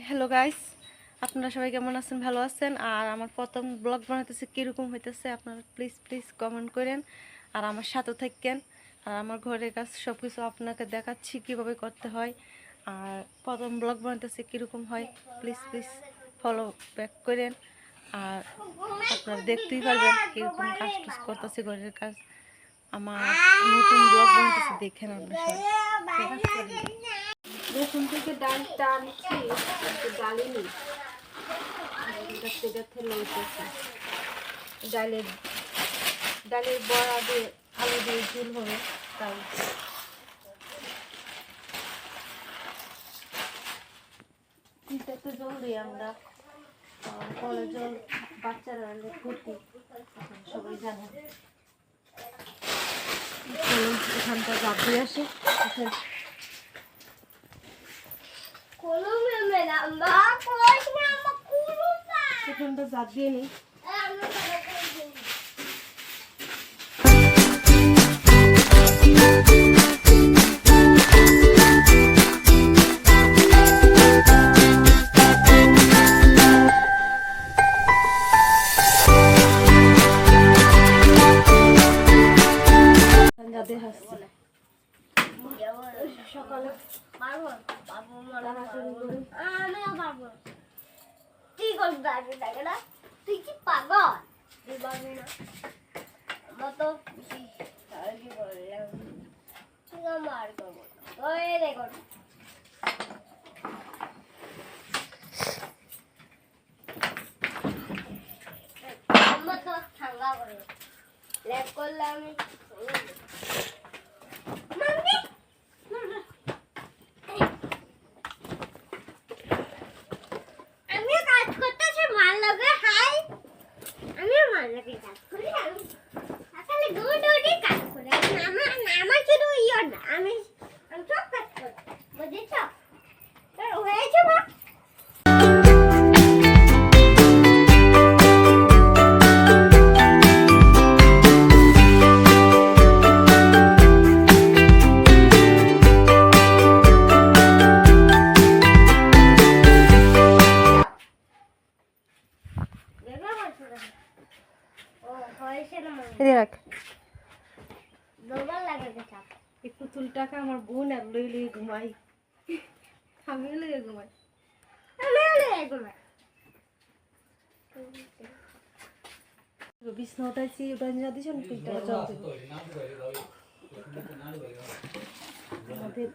Hello guys, আপনারা সবাই কেমন আছেন? ভালো আছেন? আর আমার প্রথম ব্লগ বানাইতেছে কীরকম হইতেছে আপনারা প্লিজ কমেন্ট করেন আর আমার সাথে থাকেন। আর আমার ঘরের কাজ সব কিছু আপনাকে দেখাচ্ছি কীভাবে করতে হয়। আর প্রথম ব্লগ বানাইতেছে কীরকম হয় প্লিজ ফলো ব্যাক করেন। আর আপনারা দেখতেই পারবেন কীরকম কাজ টাজ করতেছে ঘরের কাজ। আমার নতুন ব্লগ বানাইতেছে দেখেন আপনারা সবাই। এখন থেকে ডালটা আনছি, ডালই নেই, ডালের ডালের বড়া দিয়ে আলু দিয়ে ঝুল হবে। তাই তো জল দিই আমরা, কলে জল বাচ্চারা ক্ষতি সবাই জানে। এখানটা জাপ দিয়ে আসে। এখানটা জাপ দিয়ে নিই। সকালে তুই কি পাগল? ঠান্ডা করে ল্যাপ করলে আমি এই পুতুলটাকে আমার বোন আর লই লই ঘুমাই, আমি লই ঘুমাই, বিছনা উঠাইছি ওটা নিয়ে দিছেন তিনটা জল আমাদের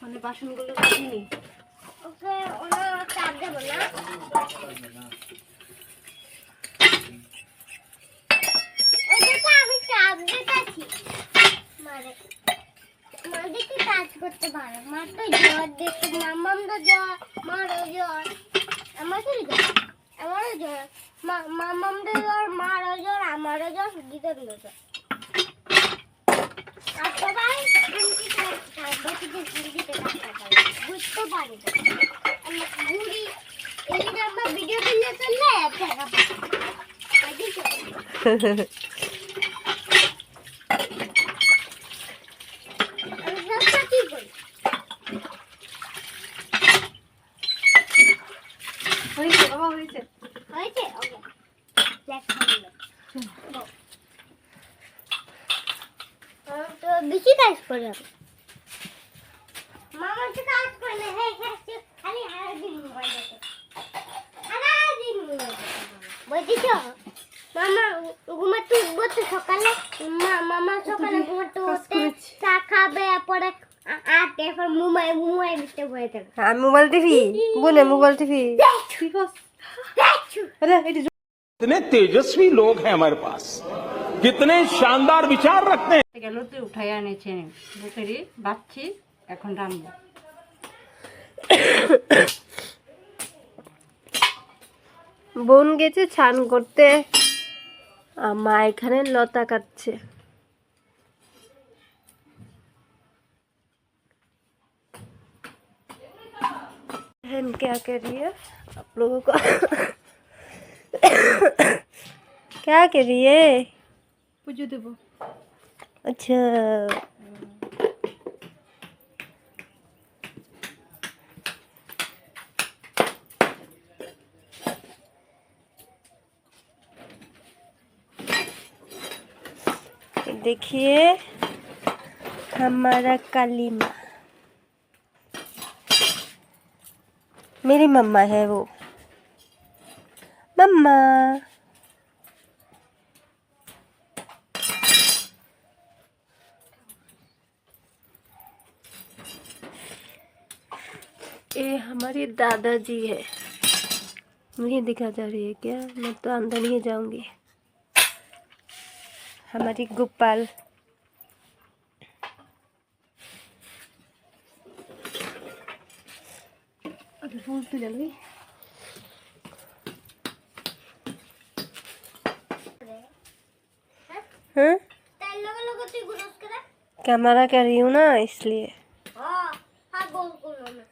মানে বাসনগুলো কিনি ওকে ওনা চাপ দেব না ওটা আমি চাপ দিতেছি মানে মাঝে কি কাজ করতে পারে মা তো জ্বর দেখতে মাম্মাম তো জ্বর মারও জ্বর আমারও জ্বর মাম্মাম তো জ্বর মারও জ্বর আমারও জ্বর দিতে দিল জ্বর আর সবাই বুঝতে পারি ঘুরি এই আমরা ভিডিও দিলে চললে তো বেশি কাজ করে মামা তো কাজ করে খালি দিছ মামা ঘুমাতে উঠবো তো সকালে মামা সকালে ঘুমাতে উঠতে চা খাবে পরে এখন মুমাই দিতে বয়ে যাবে আমি মোবাইল টিভি বলে মোবাইল টিভি ঠিক আছে আরে এই कितने तेजस्वी लोग हैं हमारे पास, कितने शानदार विचार रखते हैं। গেল তো উঠাই আনেছে দুপুরে বাচ্চি এখন রান্না বোন গেছে ছান করতে আর মা এখানে লতা কাটছে हम क्या कर रही है आप लोगों को क्या कर रही है पूजो देबो अच्छा देखिए हमारा काली माँ मेरी मम्मा है वो मम्मा ये हमारी दादाजी है मुझे दिखा जा रही है क्या मैं तो अंदर नहीं जाऊंगी हमारी गोपाल फूल तो जल गई हाँ তাই লগা তুই গুরস করে कैमरा कर रही हूँ ना इसलिए হ্যাঁ বল করো না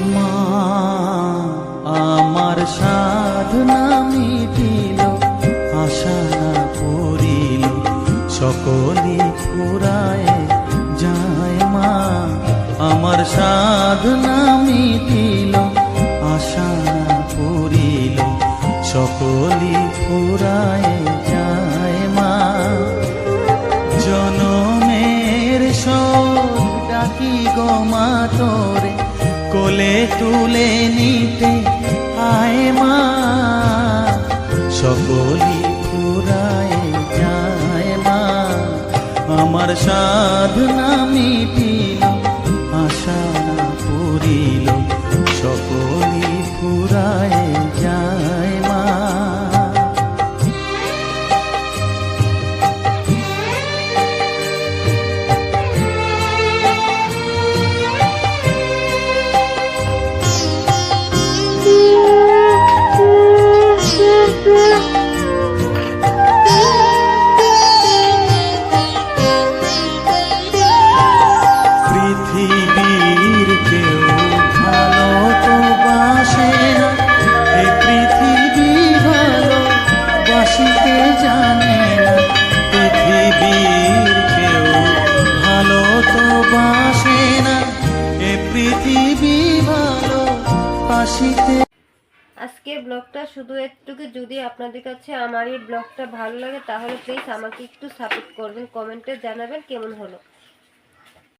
মা আমার সাধনা মিটিল আশা না পড়িল সকলি ফুরায় যায় মা আমার সাধনা মিটিল আশা না পড়িল সকলি ফুরায় যায় মা জনমের শোক ডাকি গো মা তোরে কোলে তুলে নিতে আয় মা সকলি ফুরায় যায় মা আমার সাধনা মিটিল আশা না পড়িল সকলি ফুরায় যায় মা পৃথিবীর কেউ ভালো তো বাসে না এই পৃথিবী ভালো বাসিতে জানে না পৃথিবীর কেউ ভালো তো বাসে না এই পৃথিবী ভালো বাসিতে আজকে ব্লগটা শুধু একটুকু যদি আপনাদের কাছে আমার এই ব্লগটা ভালো লাগে তাহলে প্লিজ আমাকে একটু সাপোর্ট করবেন কমেন্টে জানাবেন কেমন হলো